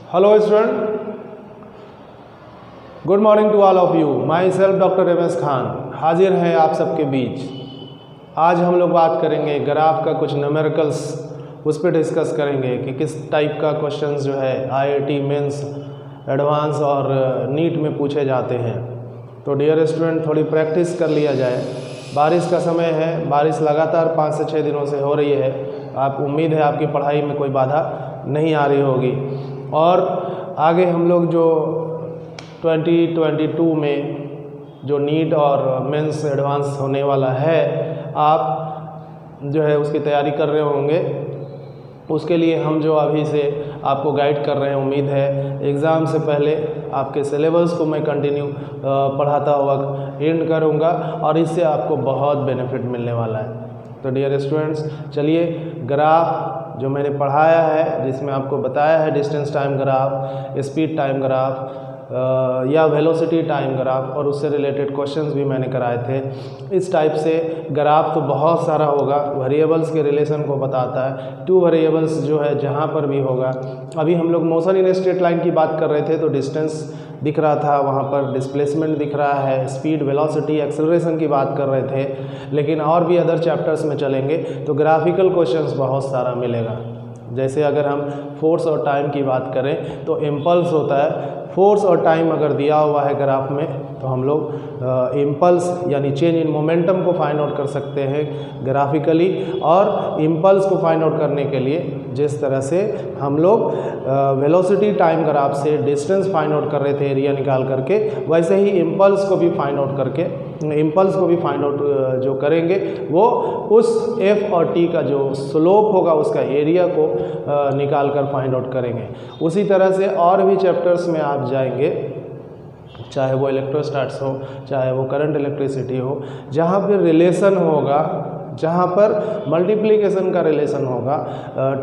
Hello student, good morning to all of you. Myself doctor MS. Khan हाजिर हैं आप सबके बीच। आज हम लोग बात करेंगे ग्राफ का कुछ न्यूमेरिकल्स, उस पर डिस्कस करेंगे कि किस टाइप का क्वेश्चंस जो है आईआईटी मेंस, एडवांस और नीट में पूछे जाते हैं। तो डियर स्टूडेंट, थोड़ी प्रैक्टिस कर लिया जाए। बारिश का समय है, बारिश लगातार 5 से 6 दिनों से हो रही है। आप उम्मीद है आपकी पढ़ाई में कोई बाधा नहीं आ रही होगी। और आगे हम लोग जो 2022 में जो नीट और मेंस एडवांस होने वाला है, आप जो है उसकी तैयारी कर रहे होंगे। उसके लिए हम जो अभी से आपको गाइड कर रहे हैं, उम्मीद है एग्ज़ाम से पहले आपके सिलेबस को मैं कंटिन्यू पढ़ाता हुआ एंड करूँगा और इससे आपको बहुत बेनिफिट मिलने वाला है। तो डियर स्टूडेंट्स, चलिए ग्राफ जो मैंने पढ़ाया है, जिसमें आपको बताया है distance time graph, speed time graph या वेलोसिटी टाइम ग्राफ, और उससे रिलेटेड क्वेश्चंस भी मैंने कराए थे। इस टाइप से ग्राफ तो बहुत सारा होगा, वेरिएबल्स के रिलेशन को बताता है। 2 वेरिएबल्स जो है जहाँ पर भी होगा। अभी हम लोग मोशन इन स्ट्रेट लाइन की बात कर रहे थे, तो डिस्टेंस दिख रहा था, वहाँ पर डिस्प्लेसमेंट दिख रहा है, स्पीड, वेलोसिटी, एक्सेलरेशन की बात कर रहे थे। लेकिन और भी अदर चैप्टर्स में चलेंगे तो ग्राफिकल क्वेश्चंस बहुत सारा मिलेगा। जैसे अगर हम फोर्स और टाइम की बात करें तो इम्पल्स होता है। फोर्स और टाइम अगर दिया हुआ है ग्राफ में तो हम लोग इम्पल्स यानी चेंज इन मोमेंटम को फाइंड आउट कर सकते हैं ग्राफिकली। और इम्पल्स को फाइंड आउट करने के लिए जिस तरह से हम लोग वेलोसिटी टाइम ग्राफ से डिस्टेंस फाइंड आउट कर रहे थे एरिया निकाल करके, वैसे ही इम्पल्स को भी फाइंड आउट करके जो करेंगे वो उस एफ और टी का जो स्लोप होगा उसका एरिया को निकाल कर फाइंड आउट करेंगे। उसी तरह से और भी चैप्टर्स में आप जाएंगे, चाहे वो इलेक्ट्रोस्टैट्स हो, चाहे वो करंट इलेक्ट्रिसिटी हो, जहाँ पर रिलेशन होगा, जहाँ पर मल्टीप्लिकेशन का रिलेशन होगा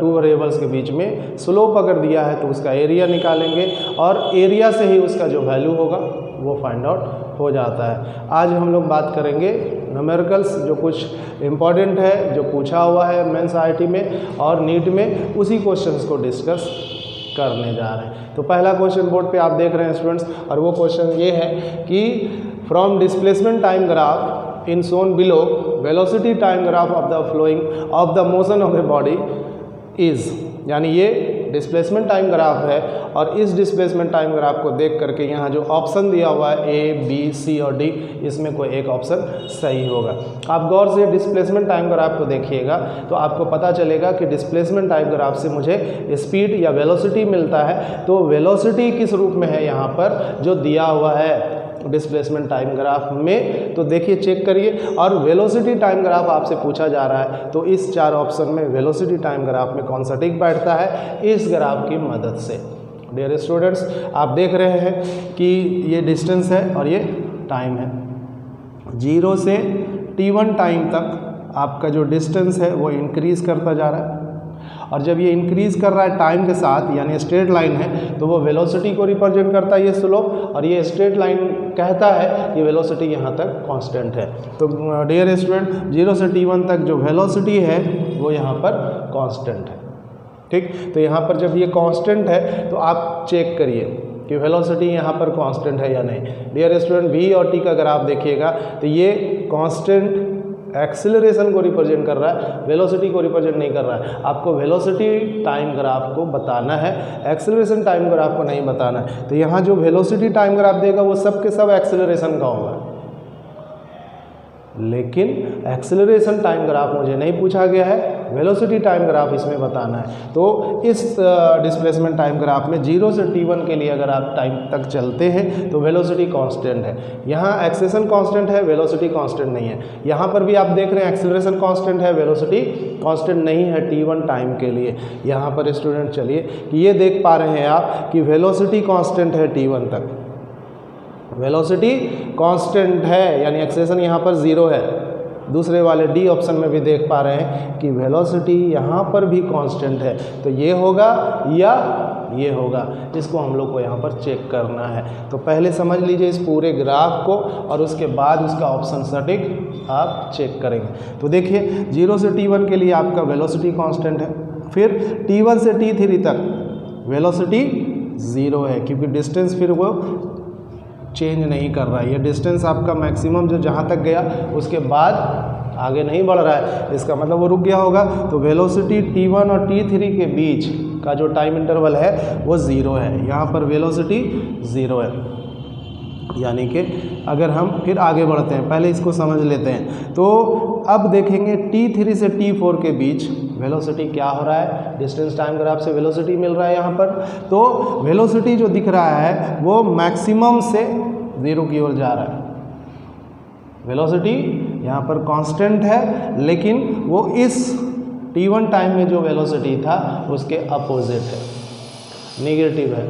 2 वेरिएबल्स के बीच में। स्लोप अगर दिया है तो उसका एरिया निकालेंगे और एरिया से ही उसका जो वैल्यू होगा वो फाइंड आउट हो जाता है। आज हम लोग बात करेंगे न्यूमेरिकल्स, जो कुछ इम्पॉर्टेंट है, जो पूछा हुआ है मेंस आईआईटी में और नीट में, उसी क्वेश्चंस को डिस्कस करने जा रहे हैं। तो पहला क्वेश्चन बोर्ड पे आप देख रहे हैं स्टूडेंट्स, और वो क्वेश्चन ये है कि from displacement time graph in Son below velocity time graph of the flowing of the motion of the body is, यानी ये डिस्प्लेसमेंट टाइम ग्राफ है। और इस डिस्प्लेसमेंट टाइम ग्राफ को देख करके यहाँ जो ऑप्शन दिया हुआ है ए, बी, सी और डी, इसमें कोई एक ऑप्शन सही होगा। आप गौर से डिस्प्लेसमेंट टाइम ग्राफ को देखिएगा तो आपको पता चलेगा कि डिस्प्लेसमेंट टाइम ग्राफ से मुझे स्पीड या वेलोसिटी मिलता है। तो वेलोसिटी किस रूप में है यहाँ पर जो दिया हुआ है डिस्प्लेसमेंट टाइम ग्राफ में, तो देखिए चेक करिए। और वेलोसिटी टाइम ग्राफ आपसे पूछा जा रहा है, तो इस 4 ऑप्शन में वेलोसिटी टाइम ग्राफ में कौन सा टिक बैठता है इस ग्राफ की मदद से। डियर स्टूडेंट्स, आप देख रहे हैं कि ये डिस्टेंस है और ये टाइम है। 0 से t1 टाइम तक आपका जो डिस्टेंस है वो इंक्रीज़ करता जा रहा है, और जब ये इंक्रीज़ कर रहा है टाइम के साथ, यानी स्ट्रेट लाइन है, तो वो वेलोसिटी को रिप्रेजेंट करता है ये स्लोप, और ये स्ट्रेट लाइन कहता है कि वेलोसिटी यहाँ तक कांस्टेंट है। तो डियर स्टूडेंट, 0 से t1 तक जो वेलोसिटी है वो यहाँ पर कांस्टेंट है। ठीक, तो यहाँ पर जब ये कांस्टेंट है तो आप चेक करिए कि वेलोसिटी यहाँ पर कांस्टेंट है या नहीं। डियर स्टूडेंट, v और t का अगर आप देखिएगा तो ये कांस्टेंट एक्सेलरेशन को रिप्रेजेंट कर रहा है, वेलोसिटी को रिप्रेजेंट नहीं कर रहा है। आपको वेलोसिटी टाइम ग्राफ को बताना है, एक्सेलरेशन टाइम ग्राफ को नहीं बताना है। तो यहाँ जो वेलोसिटी टाइम ग्राफ देगा वो सब के सब एक्सेलरेशन का होगा, लेकिन एक्सेलरेशन टाइम ग्राफ मुझे नहीं पूछा गया है, वेलोसिटी टाइम ग्राफ इसमें बताना है। तो इस डिस्प्लेसमेंट टाइम ग्राफ में 0 से t1 के लिए अगर आप टाइम तक चलते हैं तो वेलोसिटी कांस्टेंट है। यहाँ एक्सेलरेशन कांस्टेंट है, वेलोसिटी कांस्टेंट नहीं है। यहाँ पर भी आप देख रहे हैं एक्सेलरेशन कांस्टेंट है, वेलोसिटी कांस्टेंट नहीं है t1 टाइम के लिए। यहाँ पर स्टूडेंट चलिए कि ये देख पा रहे हैं आप कि वेलोसिटी कांस्टेंट है t1 तक, वेलोसिटी कांस्टेंट है, यानी एक्सेलरेशन यहाँ पर 0 है। दूसरे वाले डी ऑप्शन में भी देख पा रहे हैं कि वेलोसिटी यहाँ पर भी कांस्टेंट है। तो ये होगा या ये होगा, इसको हम लोग को यहाँ पर चेक करना है। तो पहले समझ लीजिए इस पूरे ग्राफ को और उसके बाद उसका ऑप्शन सटीक आप चेक करेंगे। तो देखिए 0 से t1 के लिए आपका वेलोसिटी कांस्टेंट है, फिर t1 से t3 तक वेलोसिटी ज़ीरो है, क्योंकि डिस्टेंस फिर वो चेंज नहीं कर रहा है। ये डिस्टेंस आपका मैक्सिमम जो जहाँ तक गया उसके बाद आगे नहीं बढ़ रहा है, इसका मतलब वो रुक गया होगा। तो वेलोसिटी t1 और t3 के बीच का जो टाइम इंटरवल है वो ज़ीरो है। यहाँ पर वेलोसिटी ज़ीरो है, यानी कि अगर हम फिर आगे बढ़ते हैं, पहले इसको समझ लेते हैं। तो अब देखेंगे t3 से t4 के बीच वेलोसिटी क्या हो रहा है। डिस्टेंस टाइम ग्राफ से वेलोसिटी मिल रहा है यहाँ पर। तो वेलोसिटी जो दिख रहा है वो मैक्सिमम से ज़ीरो की ओर जा रहा है। वेलोसिटी यहाँ पर कांस्टेंट है, लेकिन वो इस t1 टाइम में जो वेलोसिटी था उसके अपोजिट है, नेगेटिव है।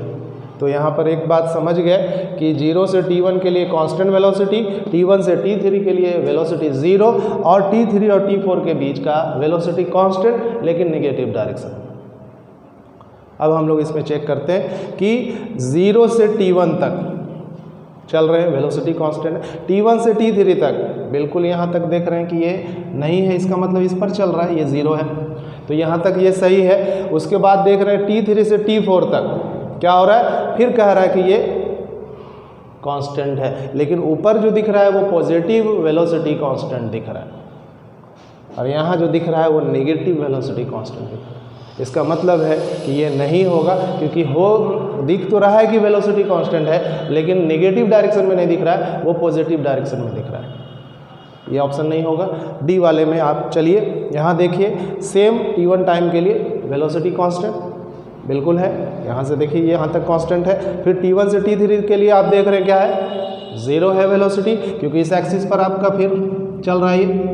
तो यहाँ पर एक बात समझ गए कि 0 से t1 के लिए कांस्टेंट वेलोसिटी, t1 से t3 के लिए वेलोसिटी 0 और t3 और t4 के बीच का वेलोसिटी कांस्टेंट लेकिन नेगेटिव डायरेक्शन। अब हम लोग इसमें चेक करते हैं कि 0 से t1 तक चल रहे हैं, वेलोसिटी कांस्टेंट है। t1 से t3 तक बिल्कुल यहाँ तक देख रहे हैं कि ये नहीं है, इसका मतलब इस पर चल रहा है, ये 0 है, तो यहाँ तक ये सही है। उसके बाद देख रहे हैं t3 से t4 तक क्या हो रहा है, फिर कह रहा है कि ये कांस्टेंट है, लेकिन ऊपर जो दिख रहा है वो पॉजिटिव वेलोसिटी कांस्टेंट दिख रहा है और यहाँ जो दिख रहा है वो नेगेटिव वेलोसिटी कांस्टेंट दिख रहा है। इसका मतलब है कि ये नहीं होगा, क्योंकि हो दिख तो रहा है कि वेलोसिटी कांस्टेंट है, लेकिन नेगेटिव डायरेक्शन में नहीं दिख रहा है, वो पॉजिटिव डायरेक्शन में दिख रहा है। ये ऑप्शन नहीं होगा। डी वाले में आप चलिए, यहाँ देखिए, सेम t1 टाइम के लिए वेलोसिटी कांस्टेंट बिल्कुल है, यहाँ से देखिए ये यहाँ तक कांस्टेंट है। फिर t1 से t3 के लिए आप देख रहे हैं क्या है, 0 है वेलोसिटी, क्योंकि इस एक्सिस पर आपका फिर चल रहा है।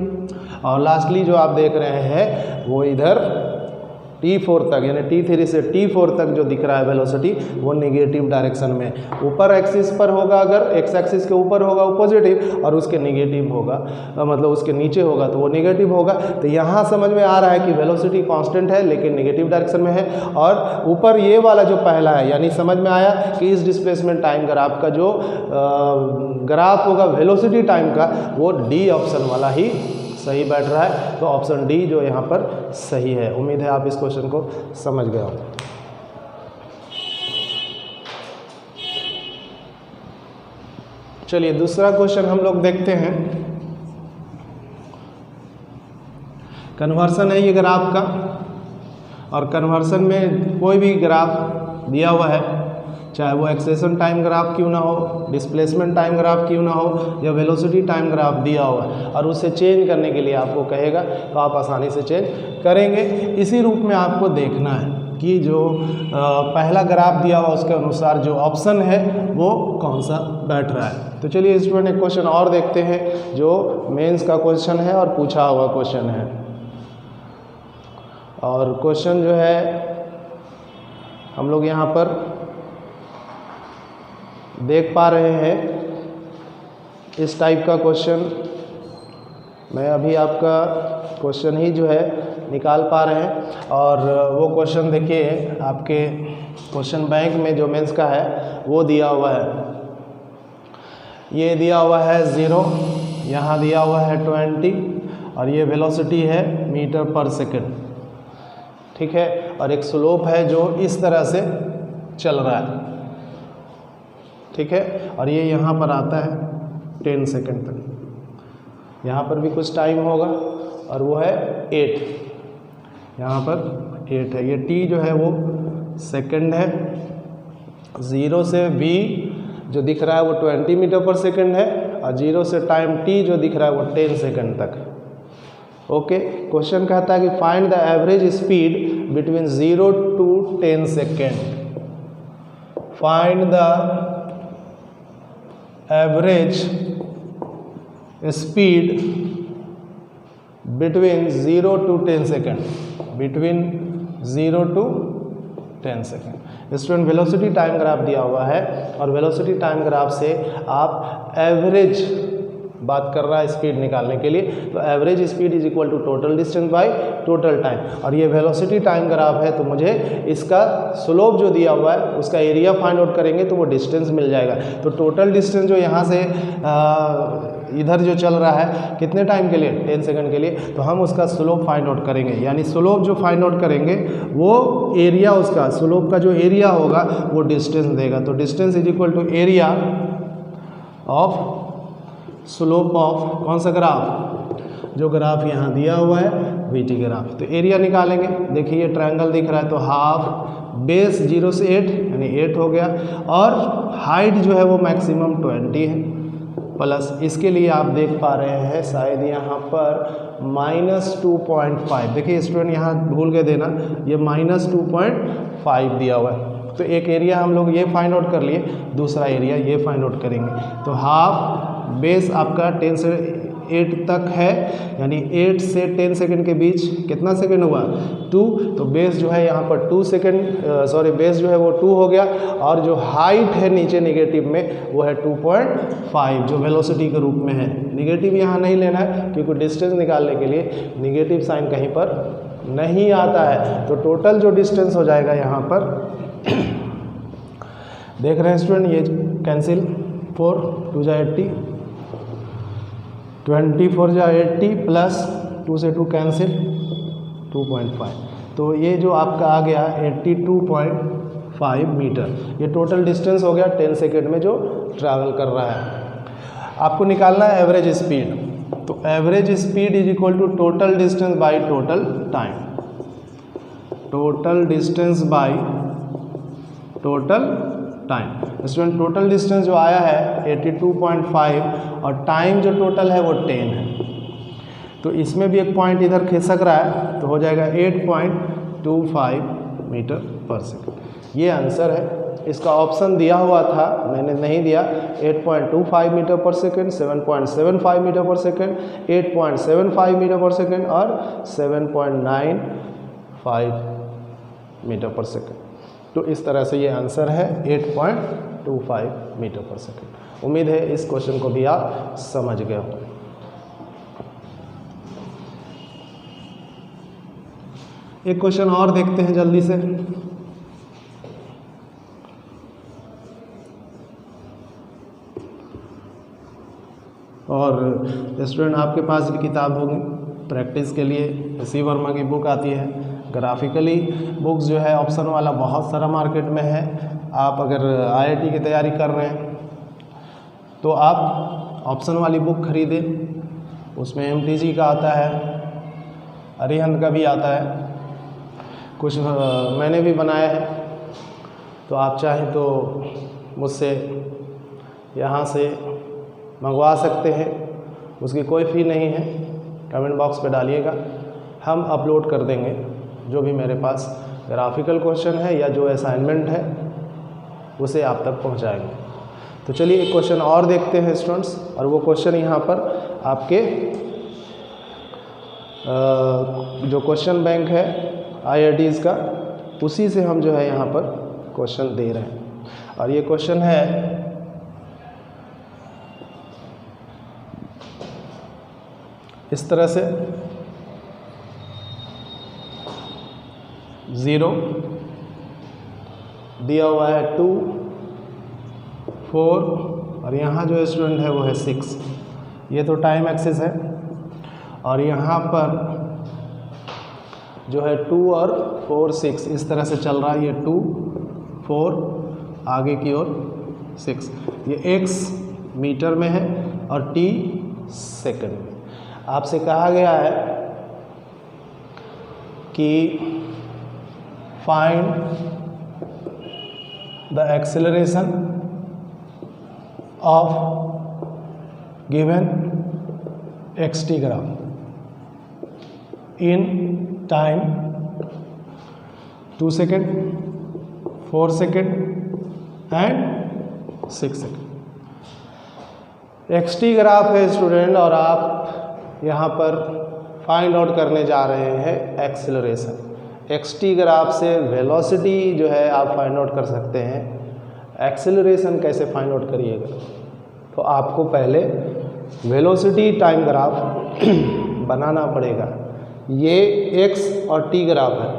और लास्टली जो आप देख रहे हैं वो इधर t4 तक, यानी t3 से t4 तक जो दिख रहा है वेलोसिटी वो नेगेटिव डायरेक्शन में, ऊपर एक्सिस पर होगा, अगर एक्स एक्सिस के ऊपर होगा वो पॉजिटिव और उसके नेगेटिव होगा, मतलब उसके नीचे होगा तो वो नेगेटिव होगा। तो यहाँ समझ में आ रहा है कि वेलोसिटी कांस्टेंट है लेकिन नेगेटिव डायरेक्शन में है। और ऊपर ये वाला जो पहला है, यानी समझ में आया कि इस डिस्प्लेसमेंट टाइम ग्राफ का जो ग्राफ होगा वेलोसिटी टाइम का, वो डी ऑप्शन वाला ही सही बैठ रहा है। तो ऑप्शन डी जो यहाँ पर सही है। उम्मीद है आप इस क्वेश्चन को समझ गए हो। चलिए दूसरा क्वेश्चन हम लोग देखते हैं। कन्वर्सन है ये ग्राफ का, और कन्वर्सन में कोई भी ग्राफ दिया हुआ है, चाहे वो एक्सेशन टाइम ग्राफ क्यों ना हो, डिस्प्लेसमेंट टाइम ग्राफ क्यों ना हो, या वेलोसिटी टाइम ग्राफ दिया हुआ है, और उसे चेंज करने के लिए आपको कहेगा तो आप आसानी से चेंज करेंगे। इसी रूप में आपको देखना है कि जो पहला ग्राफ दिया हुआ उसके अनुसार जो ऑप्शन है वो कौन सा बैठ रहा है। तो चलिए स्टूडेंट एक क्वेश्चन और देखते हैं जो मेंस का क्वेश्चन है और पूछा हुआ क्वेश्चन है। और क्वेश्चन जो है हम लोग यहाँ पर देख पा रहे हैं, इस टाइप का क्वेश्चन मैं अभी आपका क्वेश्चन ही जो है निकाल पा रहे हैं। और वो क्वेश्चन देखिए आपके क्वेश्चन बैंक में जो मेंस का है वो दिया हुआ है, ये दिया हुआ है 0, यहाँ दिया हुआ है 20 और ये वेलोसिटी है मीटर पर सेकंड, ठीक है। और एक स्लोप है जो इस तरह से चल रहा है, ठीक है। और ये यहाँ पर आता है 10 सेकंड तक, यहाँ पर भी कुछ टाइम होगा और वो है 8, यहाँ पर 8 है। ये t जो है वो सेकंड है, 0 से v जो दिख रहा है वो 20 मीटर पर सेकंड है, और 0 से टाइम t जो दिख रहा है वो 10 सेकंड तक। ओके, क्वेश्चन कहता है कि find the average speed between 0 to 10 second. Find the average speed between 0 to 10 second, between 0 to 10 second. Student velocity time graph दिया हुआ है और वेलोसिटी टाइम ग्राफ से आप एवरेज बात कर रहा है स्पीड निकालने के लिए, तो average speed is equal to total distance by total time. और ये वेलोसिटी टाइम ग्राफ है तो मुझे इसका स्लोप जो दिया हुआ है उसका एरिया फाइंड आउट करेंगे तो वो डिस्टेंस मिल जाएगा। तो टोटल डिस्टेंस जो यहाँ से इधर जो चल रहा है कितने टाइम के लिए, 10 सेकंड के लिए, तो हम उसका स्लोप फाइंड आउट करेंगे। यानी स्लोप जो फाइंड आउट करेंगे वो एरिया, उसका स्लोप का जो एरिया होगा वो डिस्टेंस देगा। तो distance is equal to area of slope of कौन सा ग्राफ, जो ग्राफ यहाँ दिया हुआ है VT ग्राफ। तो एरिया निकालेंगे। देखिए ये ट्रायंगल दिख रहा है, तो हाफ बेस 0 से 8 यानी 8 हो गया, और हाइट जो है वो मैक्सिमम 20 है, प्लस इसके लिए आप देख पा रहे हैं शायद यहाँ पर -2.5। देखिए स्टूडेंट यहाँ भूल के देना, ये -2.5 दिया हुआ है। तो एक एरिया हम लोग ये फाइंड आउट कर लिए, दूसरा एरिया ये फाइंड आउट करेंगे। तो हाफ बेस आपका 10 से 8 तक है, यानी 8 से 10 सेकंड के बीच कितना सेकंड हुआ, 2। तो बेस जो है यहाँ पर 2 सेकंड बेस जो है वो 2 हो गया, और जो हाइट है नीचे निगेटिव में वो है 2.5 जो वेलोसिटी के रूप में है। निगेटिव यहाँ नहीं लेना है क्योंकि डिस्टेंस निकालने के लिए निगेटिव साइन कहीं पर नहीं आता है। तो टोटल जो डिस्टेंस हो जाएगा यहाँ पर देख रहे हैं स्टूडेंट, ये कैंसिल, 4 2 जा 80, 24 जा 80 प्लस 2 से 2 कैंसिल 2.5। तो ये जो आपका आ गया 82.5 मीटर, ये टोटल डिस्टेंस हो गया 10 सेकेंड में जो ट्रैवल कर रहा है। आपको निकालना है एवरेज स्पीड। तो average speed is equal to total distance by total time, total distance by total time. Student total distance जो आया है 82.5 और टाइम जो टोटल है वो 10 है। तो इसमें भी एक पॉइंट इधर खिसक रहा है, तो हो जाएगा 8.25 मीटर पर सेकेंड। ये आंसर है। इसका ऑप्शन दिया हुआ था, मैंने नहीं दिया। 8.25 मीटर पर सेकेंड, 7.75 मीटर पर सेकेंड, 8.75 मीटर पर सेकेंड और 7.95 मीटर पर सेकेंड। तो इस तरह से ये आंसर है 8.25 मीटर पर सेकेंड। उम्मीद है इस क्वेश्चन को भी आप समझ गए हो। एक क्वेश्चन और देखते हैं जल्दी से। और स्टूडेंट आपके पास भी किताब होगी प्रैक्टिस के लिए, सी वर्मा की बुक आती है। ग्राफिकली बुक्स जो है ऑप्शन वाला बहुत सारा मार्केट में है। आप अगर IIT की तैयारी कर रहे हैं तो आप ऑप्शन वाली बुक खरीदें, उसमें MTG का आता है, अरिहंत का भी आता है, कुछ मैंने भी बनाया है। तो आप चाहें तो मुझसे यहाँ से मंगवा सकते हैं, उसकी कोई फ़ी नहीं है। कमेंट बॉक्स पे डालिएगा, हम अपलोड कर देंगे जो भी मेरे पास ग्राफिकल क्वेश्चन है या जो असाइनमेंट है उसे आप तक पहुंचाएंगे। तो चलिए एक क्वेश्चन और देखते हैं स्टूडेंट्स, और वो क्वेश्चन यहाँ पर आपके जो क्वेश्चन बैंक है IITs का, उसी से हम जो है यहाँ पर क्वेश्चन दे रहे हैं। और ये क्वेश्चन है इस तरह से, 0 दिया हुआ है, 2 4 और यहाँ जो स्टूडेंट है वो है 6। ये तो टाइम एक्सिस है, और यहाँ पर जो है 2 और 4 6 इस तरह से चल रहा है। ये 2 4 आगे की ओर 6, ये x मीटर में है और t सेकंड में। आपसे कहा गया है कि find the acceleration of given xt graph in time 2 second, 4 second and 6 second. xt graph है स्टूडेंट, और आप यहाँ पर फाइंड आउट करने जा रहे हैं एक्सेलरेशन। xt ग्राफ से वेलोसिटी जो है आप फाइंड आउट कर सकते हैं, एक्सेलरेशन कैसे फाइंड आउट करिएगा? तो आपको पहले वेलोसिटी टाइम ग्राफ बनाना पड़ेगा। ये x और t ग्राफ है,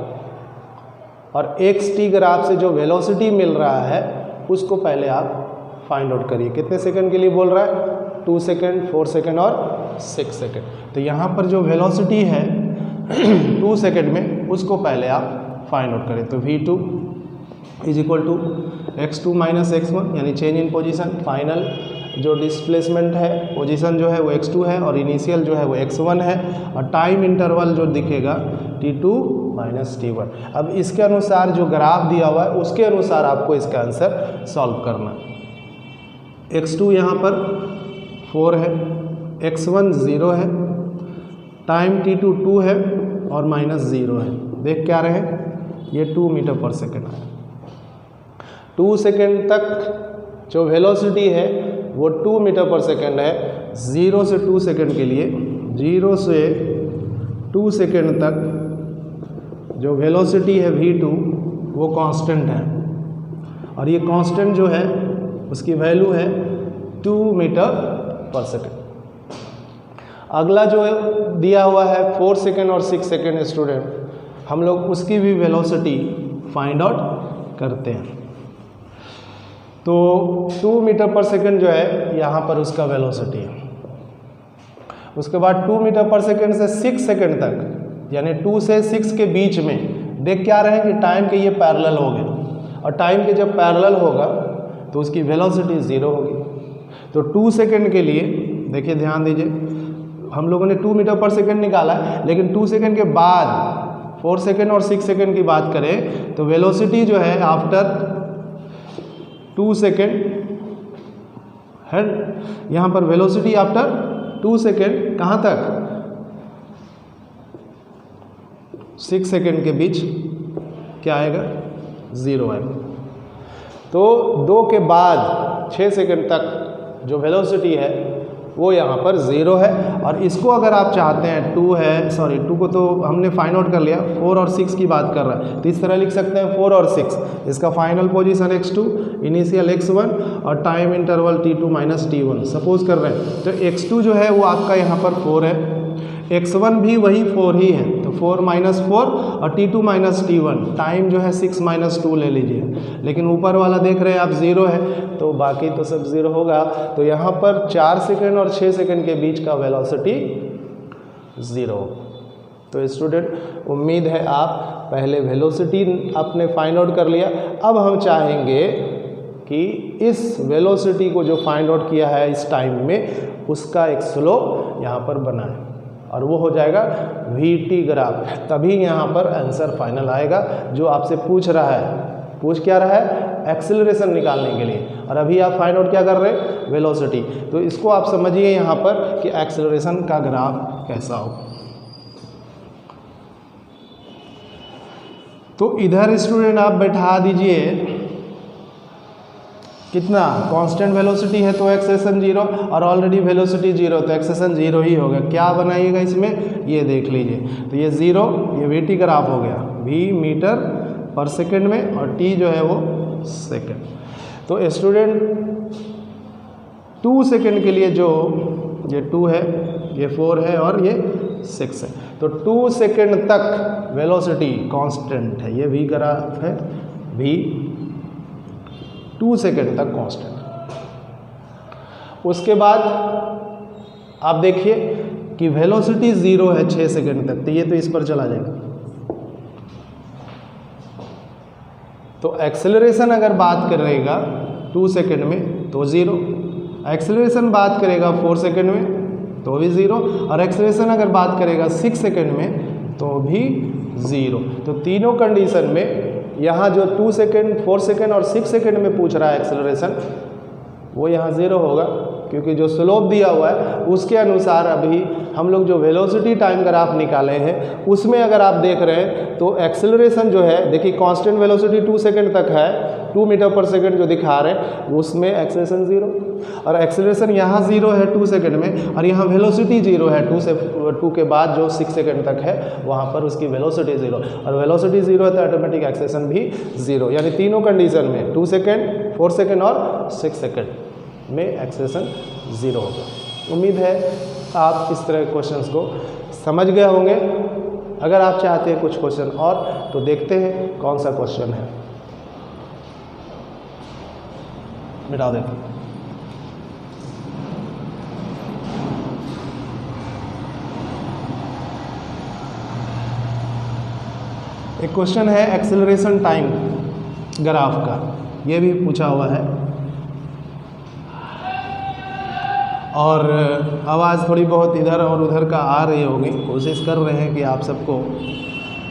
और xt ग्राफ से जो वेलोसिटी मिल रहा है उसको पहले आप फाइंड आउट करिए। कितने सेकंड के लिए बोल रहा है? 2 सेकेंड, 4 सेकेंड और 6 सेकेंड। तो यहाँ पर जो वेलोसिटी है 2 सेकेंड में, उसको पहले आप फाइंड आउट करें। तो v2 is equal to x2 minus x1, यानी चेंज इन पोजीशन। फाइनल जो डिस्प्लेसमेंट है, पोजीशन जो है वो x2 है और इनिशियल जो है वो x1 है, और टाइम इंटरवल जो दिखेगा t2 माइनस t1। अब इसके अनुसार जो ग्राफ दिया हुआ है उसके अनुसार आपको इसका आंसर सॉल्व करना। x2 यहाँ पर 4 है, x1 0 है, टाइम t2 2 है और माइनस 0 है। देख क्या रहे हैं, ये 2 मीटर पर सेकेंड है। 2 सेकेंड तक जो वेलोसिटी है वो 2 मीटर पर सेकेंड है। 0 से 2 सेकेंड के लिए, 0 से 2 सेकेंड तक जो वेलोसिटी है v2 वो कांस्टेंट है, और ये कांस्टेंट जो है उसकी वैल्यू है 2 मीटर पर सेकेंड। अगला जो दिया हुआ है 4 सेकेंड और 6 सेकेंड स्टूडेंट, हम लोग उसकी भी वेलोसिटी फाइंड आउट करते हैं। तो 2 मीटर पर सेकेंड जो है यहाँ पर उसका वेलोसिटी है। उसके बाद 2 मीटर पर सेकेंड से 6 सेकेंड तक, यानी 2 से 6 के बीच में, देख क्या रहे हैं कि टाइम के ये पैरेलल हो गए, और टाइम के जब पैरेलल होगा तो उसकी वेलोसिटी 0 होगी। तो 2 सेकेंड के लिए देखिए, ध्यान दीजिए, हम लोगों ने 2 मीटर पर सेकेंड निकाला है, लेकिन 2 सेकेंड के बाद 4 सेकेंड और 6 सेकेंड की बात करें तो वेलोसिटी जो है आफ्टर 2 सेकेंड है, यहाँ पर वेलोसिटी आफ्टर 2 सेकेंड कहाँ तक, 6 सेकेंड के बीच क्या आएगा, 0 आएगा। तो 2 के बाद 6 सेकेंड तक जो वेलोसिटी है वो यहाँ पर 0 है। और इसको अगर आप चाहते हैं, 2 है, सॉरी 2 को तो हमने फाइंड आउट कर लिया, 4 और 6 की बात कर रहा है, तो इस तरह लिख सकते हैं 4 और 6, इसका final position x2, initial x1 और time interval t2 minus t1 suppose कर रहे हैं। तो x2 जो है वो आपका यहाँ पर 4 है, x1 भी वही 4 ही है, तो 4 माइनस 4 और t2 माइनस t1, टाइम जो है 6 माइनस 2 ले लीजिए, लेकिन ऊपर वाला देख रहे हैं आप 0 है, तो बाकी तो सब 0 होगा। तो यहाँ पर 4 सेकेंड और 6 सेकेंड के बीच का वेलोसिटी 0। तो स्टूडेंट, उम्मीद है आप पहले वेलोसिटी आपने फाइंड आउट कर लिया। अब हम चाहेंगे कि इस वेलोसिटी को जो फाइंड आउट किया है इस टाइम में, उसका एक स्लोप यहाँ पर बनाएं, और वो हो जाएगा VT ग्राफ। तभी यहाँ पर आंसर फाइनल आएगा। जो आपसे पूछ रहा है, पूछ क्या रहा है, एक्सेलरेशन निकालने के लिए, और अभी आप फाइंड आउट क्या कर रहे हैं, वेलोसिटी। तो इसको आप समझिए यहाँ पर कि एक्सेलरेशन का ग्राफ कैसा हो। तो इधर स्टूडेंट आप बैठा दीजिए कितना, कांस्टेंट वेलोसिटी है तो एक्सेलेरेशन 0, और ऑलरेडी वेलोसिटी 0, तो एक्सेलेरेशन 0 ही होगा। क्या बनाइएगा इसमें, ये देख लीजिए, तो ये 0, ये VT ग्राफ हो गया, v मीटर पर सेकेंड में, और t जो है वो सेकेंड। तो स्टूडेंट 2 सेकेंड के लिए जो ये 2 है, ये 4 है और ये 6 है, तो 2 सेकेंड तक वेलोसिटी कांस्टेंट है। ये v ग्राफ है, v 2 सेकेंड तक कांस्टेंट। उसके बाद आप देखिए कि वेलोसिटी 0 है 6 सेकेंड तक, तो ये तो इस पर चला जाएगा। तो एक्सेलरेशन अगर बात करेगा 2 सेकेंड में तो 0, एक्सेलरेशन बात करेगा 4 सेकेंड में तो भी 0, और एक्सेलरेशन अगर बात करेगा 6 सेकेंड में तो भी 0। तो तीनों कंडीशन में यहाँ जो 2 सेकेंड, 4 सेकेंड और 6 सेकेंड में पूछ रहा है एक्सेलरेशन, वो यहाँ 0 होगा, क्योंकि जो स्लोप दिया हुआ है उसके अनुसार अभी हम लोग जो वेलोसिटी टाइम ग्राफ निकाले हैं उसमें अगर आप देख रहे हैं तो एक्सेलरेशन जो है, देखिए कांस्टेंट वेलोसिटी 2 सेकेंड तक है, 2 मीटर पर सेकेंड जो दिखा रहे हैं उसमें एक्सेलरेशन 0, और एक्सेलरेशन यहाँ 0 है 2 सेकेंड में, और यहाँ वेलोसिटी 0 है 2 के बाद जो 6 सेकेंड तक है वहाँ पर उसकी वेलोसिटी 0, और वेलोसिटी 0 है तो ऑटोमेटिक एक्सेलरेशन भी 0, यानी तीनों कंडीशन में 2 सेकेंड, 4 सेकेंड और 6 सेकेंड में एक्सेलरेशन 0 होगा। उम्मीद है आप इस तरह के क्वेश्चंस को समझ गए होंगे। अगर आप चाहते हैं कुछ क्वेश्चन और तो देखते हैं कौन सा क्वेश्चन है, मिटा देते हैं। एक क्वेश्चन है एक्सेलरेशन टाइम ग्राफ का, ये भी पूछा हुआ है और आवाज़ थोड़ी बहुत इधर और उधर का आ रही होगी। कोशिश कर रहे हैं कि आप सबको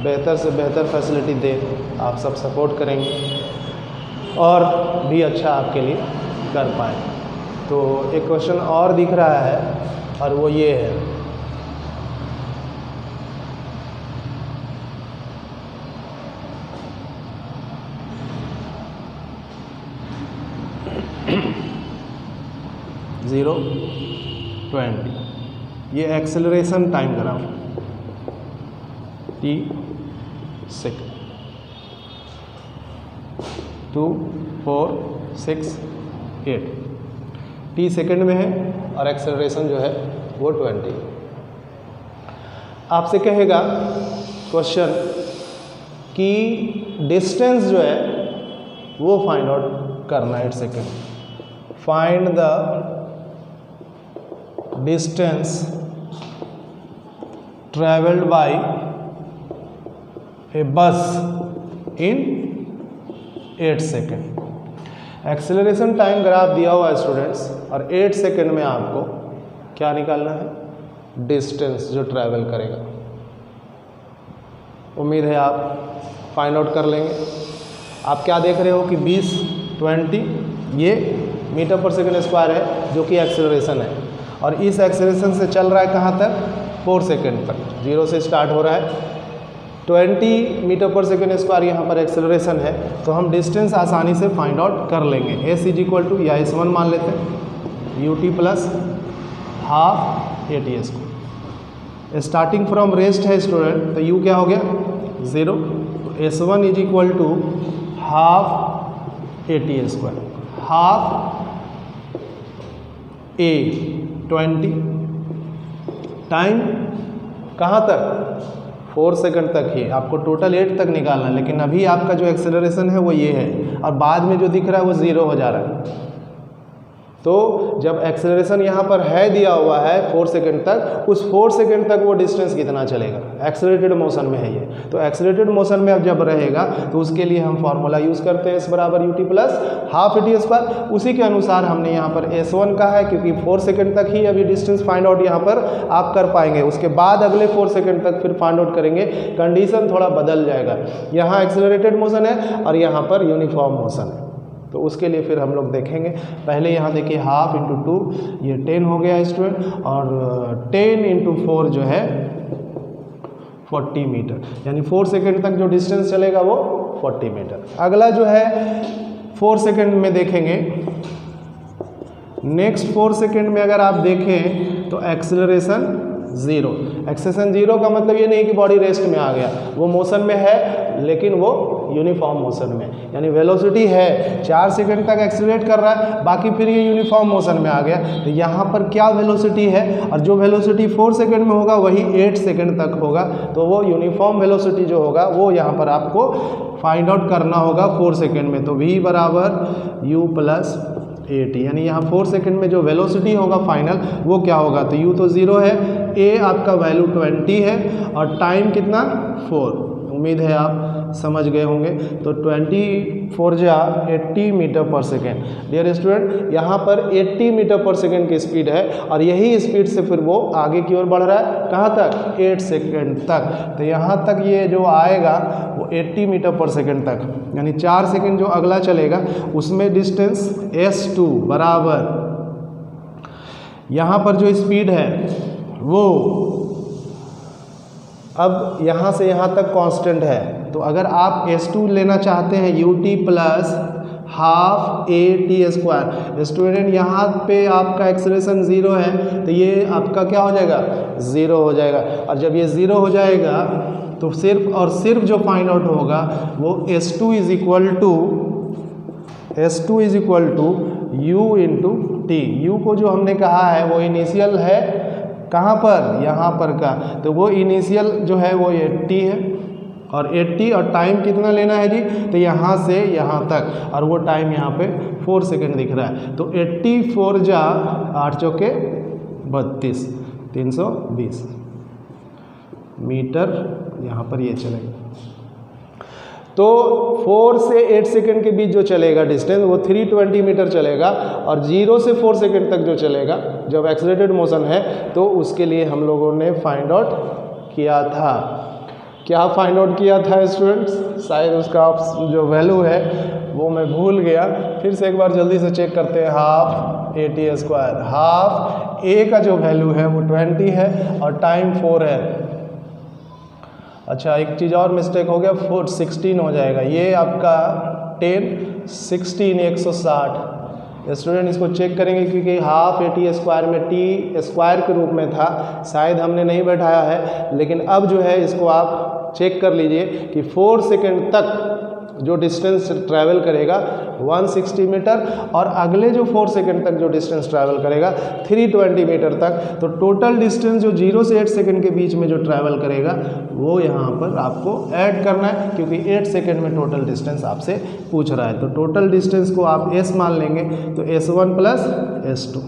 बेहतर से बेहतर फैसिलिटी दें, आप सब सपोर्ट करेंगे और भी अच्छा आपके लिए कर पाए। तो एक क्वेश्चन और दिख रहा है और वो ये है, ज़ीरो 20, ये acceleration time graph t second 2 4 6 8 t second में है और एक्सेलरेशन जो है वो 20। आपसे कहेगा क्वेश्चन कि डिस्टेंस जो है वो फाइंड आउट करना है। 8 second find the distance travelled by a bus in 8 second. Acceleration time graph दिया हुआ है स्टूडेंट्स और 8 सेकेंड में आपको क्या निकालना है, डिस्टेंस जो ट्रैवल करेगा। उम्मीद है आप फाइंड आउट कर लेंगे। आप क्या देख रहे हो कि 20 ये मीटर पर सेकेंड स्क्वायर है जो कि एक्सेलरेशन है और इस एक्सेलरेशन से चल रहा है कहाँ तक, 4 सेकेंड तक, 0 से स्टार्ट हो रहा है। 20 मीटर पर सेकेंड स्क्वायर यहाँ पर एक्सेलरेशन है, तो हम डिस्टेंस आसानी से फाइंड आउट कर लेंगे। s इज इक्वल टू या s1 मान लेते हैं ut plus half AT square. Starting from rest है स्टूडेंट, तो u क्या हो गया 0, तो s1 is equal to half AT square, half a 20, time कहाँ तक 4 सेकंड तक ही, आपको टोटल 8 तक निकालना है, लेकिन अभी आपका जो एक्सेलरेशन है वो ये है और बाद में जो दिख रहा है वो 0 हो जा रहा है। तो जब एक्सेलरेशन यहाँ पर है दिया हुआ है 4 सेकंड तक, उस 4 सेकंड तक वो डिस्टेंस कितना चलेगा, एक्सेलरेटेड मोशन में है ये। तो एक्सेलरेटेड मोशन में अब जब रहेगा तो उसके लिए हम फार्मूला यूज़ करते हैं s बराबर ut plus half AT square. उसी के अनुसार हमने यहाँ पर s1 का है, क्योंकि 4 सेकंड तक ही अभी डिस्टेंस फाइंड आउट यहाँ पर आप कर पाएंगे, उसके बाद अगले 4 सेकंड तक फिर फाइंड आउट करेंगे, कंडीशन थोड़ा बदल जाएगा। यहाँ एक्सेलरेटेड मोशन है और यहाँ पर यूनिफॉर्म मोशन है, तो उसके लिए फिर हम लोग देखेंगे। पहले यहाँ देखिए हाफ इंटू 2 ये 10 हो गया स्टूडेंट, और 10 इंटू 4 जो है 40 मीटर, यानी 4 सेकंड तक जो डिस्टेंस चलेगा वो 40 मीटर। अगला जो है 4 सेकंड में देखेंगे, नेक्स्ट 4 सेकंड में अगर आप देखें तो एक्सेलरेशन 0। एक्सेलरेशन 0 का मतलब ये नहीं कि बॉडी रेस्ट में आ गया, वो मोशन में है लेकिन वो यूनिफॉर्म मोशन में, यानी वेलोसिटी है 4 सेकंड तक एक्सेलरेट कर रहा है, बाकी फिर ये यूनिफॉर्म मोशन में आ गया। तो यहाँ पर क्या वेलोसिटी है, और जो वेलोसिटी 4 सेकंड में होगा वही 8 सेकंड तक होगा, तो वो यूनिफॉर्म वेलोसिटी जो होगा वो यहाँ पर आपको फाइंड आउट करना होगा 4 सेकंड में। तो v बराबर u प्लस AT, यानी यहाँ 4 सेकंड में जो वेलोसिटी होगा फाइनल वो क्या होगा, तो u तो 0 है, a आपका वैल्यू 20 है और टाइम कितना 4। उम्मीद है आप समझ गए होंगे। तो 24 जा 80 मीटर पर सेकेंड। डियर स्टूडेंट, यहाँ पर 80 मीटर पर सेकेंड की स्पीड है और यही स्पीड से फिर वो आगे की ओर बढ़ रहा है, कहाँ तक 8 सेकेंड तक। तो यहाँ तक ये जो आएगा वो 80 मीटर पर सेकेंड तक, यानी 4 सेकेंड जो अगला चलेगा उसमें डिस्टेंस s2 बराबर यहाँ पर जो स्पीड है वो अब यहाँ से यहाँ तक कांस्टेंट है। तो अगर आप s2 लेना चाहते हैं ut plus half AT square, student यहाँ पे आपका एक्सेलरेशन 0 है तो ये आपका क्या हो जाएगा 0 हो जाएगा, और जब ये 0 हो जाएगा तो सिर्फ और सिर्फ जो फाइंड आउट होगा वो s2 is equal to u into t. u को जो हमने कहा है वो इनिशियल है कहाँ पर, यहाँ पर का, तो वो इनिशियल जो है वो 80 है और 80 और टाइम कितना लेना है जी, तो यहाँ से यहाँ तक, और वो टाइम यहाँ पे 4 सेकंड दिख रहा है। तो 84 जा 8 चौके 32, 320 मीटर यहाँ पर ये चलेगा। तो 4 से 8 सेकेंड के बीच जो चलेगा डिस्टेंस वो 320 मीटर चलेगा, और 0 से 4 सेकेंड तक जो चलेगा जब एक्सेलरेटेड मोशन है तो उसके लिए हम लोगों ने फाइंड आउट किया था। क्या फाइंड आउट किया था स्टूडेंट्स? शायद उसका जो वैल्यू है वो मैं भूल गया, फिर से एक बार जल्दी से चेक करते हैं। हाफ AT², हाफ A का जो वैल्यू है वो 20 है और टाइम 4 है। अच्छा, एक चीज़ और मिस्टेक हो गया, 16 हो जाएगा, ये आपका 10 16 160। स्टूडेंट इसको चेक करेंगे क्योंकि हाफ AT² में T² के रूप में था, शायद हमने नहीं बैठाया है, लेकिन अब जो है इसको आप चेक कर लीजिए कि 4 सेकेंड तक जो डिस्टेंस ट्रैवल करेगा 160 मीटर, और अगले जो 4 सेकेंड तक जो डिस्टेंस ट्रैवल करेगा 320 मीटर तक। तो टोटल डिस्टेंस जो 0 से 8 सेकेंड के बीच में जो ट्रैवल करेगा वो यहाँ पर आपको ऐड करना है, क्योंकि 8 सेकेंड में टोटल डिस्टेंस आपसे पूछ रहा है। तो टोटल डिस्टेंस को आप S मान लेंगे, तो S1 प्लस S2।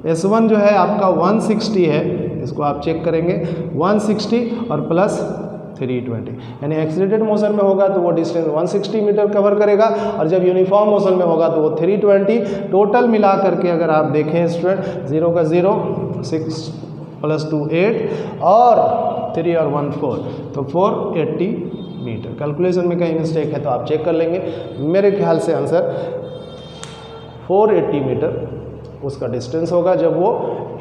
S1 जो है आपका 160 है, इसको आप चेक करेंगे 160 और प्लस 320, यानी एक्सीलरेटेड मोशन में होगा तो वो डिस्टेंस 160 मीटर कवर करेगा, और जब यूनिफॉर्म मोशन में होगा तो वो 320। टोटल मिला करके अगर आप देखें स्टूडेंट, 0 का 0, 6 + 2 8 और 3 और 1 4, तो 480 मीटर। कैलकुलेशन में कहीं मिस्टेक है तो आप चेक कर लेंगे। मेरे ख्याल से आंसर 480 मीटर उसका डिस्टेंस होगा जब वो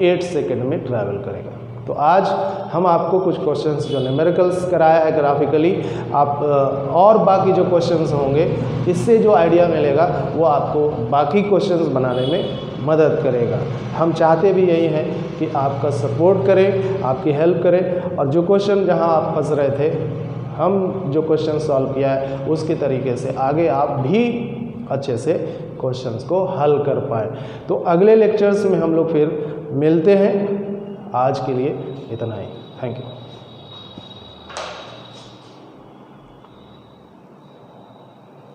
8 सेकेंड में ट्रैवल करेगा। तो आज हम आपको कुछ क्वेश्चंस जो न्यूमेरिकल्स कराया है ग्राफिकली, आप और बाकी जो क्वेश्चंस होंगे इससे जो आइडिया मिलेगा वो आपको बाकी क्वेश्चंस बनाने में मदद करेगा। हम चाहते भी यही हैं कि आपका सपोर्ट करें, आपकी हेल्प करें, और जो क्वेश्चन जहां आप फंस रहे थे, हम जो क्वेश्चन सॉल्व किया है उसके तरीके से आगे आप भी अच्छे से क्वेश्चंस को हल कर पाए। तो अगले लेक्चर्स में हम लोग फिर मिलते हैं। आज के लिए इतना ही। Thank you.